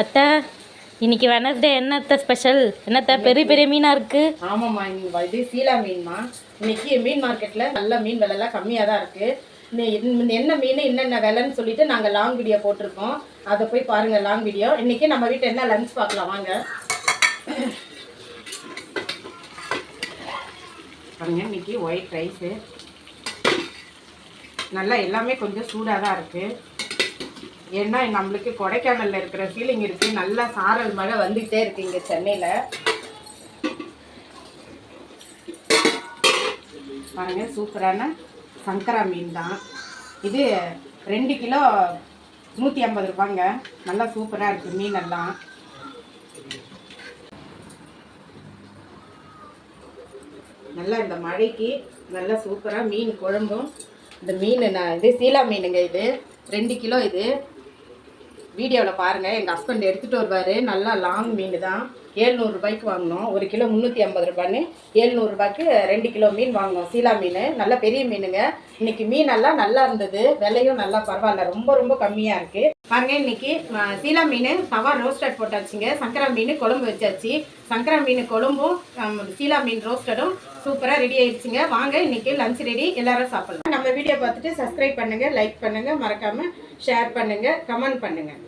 அத்தை, இன்னைக்கு வெனஸ்டே என்னத்த ஸ்பெஷல்? என்னத்த பெரிய பெரிய மீனா இருக்கு? ஆமாம்மா, இது சீலா மீன்மா. இன்னைக்கு மீன் மார்க்கெட்டில் நல்ல மீன் விலைலாம் கம்மியாக தான் இருக்குது. என்ன மீன் என்னென்ன விலைன்னு சொல்லிட்டு நாங்கள் லாங் வீடியோ போட்டிருக்கோம். அதை போய் பாருங்கள் லாங் வீடியோ. இன்றைக்கி நம்ம வீட்டில் என்ன லஞ்ச் பார்க்கலாம் வாங்க. பாருங்க, இன்றைக்கி ஒயிட் ரைஸு நல்லா எல்லாமே கொஞ்சம் சூடாக தான் இருக்குது. ஏன்னா நம்மளுக்கு கொடைக்கானலில் இருக்கிற ஃபீலிங் இருக்குது. நல்லா சாரல் மழை வந்துகிட்டே இருக்குது இங்கே சென்னையில். பாருங்கள், சூப்பரான சங்கரா மீன் தான் இது. 2 கிலோ 150 ரூபாங்க. நல்லா சூப்பராக இருக்குது மீனெல்லாம். நல்லா இந்த மழைக்கு நல்லா சூப்பராக மீன் குழம்பும். இந்த மீன் இது சீலா மீனுங்க. இது 2 கிலோ. இது வீடியோவில் பாருங்கள், எங்கள் ஹஸ்பண்ட் எடுத்துகிட்டு வருவார். நல்லா லாங் மீன் தான். 700 ரூபாய்க்கு வாங்கினோம். 1 கிலோ 350 ரூபான்னு 700 ரூபாய்க்கு 2 கிலோ மீன் வாங்கினோம். சீலா மீன் நல்ல பெரிய மீனுங்க. இன்றைக்கி மீனெல்லாம் நல்லா இருந்தது. விலையும் நல்லா பரவாயில்ல, ரொம்ப ரொம்ப கம்மியாக இருக்குது. பாருங்கள், இன்றைக்கி சீலா மீன் தவா ரோஸ்டட் போட்டாச்சுங்க. சங்கரா மீன் குழம்பு வச்சாச்சு. சங்கரா மீன் குழம்பும் சீலா மீன் ரோஸ்டடும் சூப்பராக ரெடி ஆயிடுச்சுங்க. வாங்க, இன்றைக்கி லஞ்ச் ரெடி, எல்லோரும் சாப்பிட்லாம். நம்ம வீடியோ பார்த்துட்டு சப்ஸ்கிரைப் பண்ணுங்கள், லைக் பண்ணுங்கள், மறக்காமல் ஷேர் பண்ணுங்கள், கமெண்ட் பண்ணுங்கள்.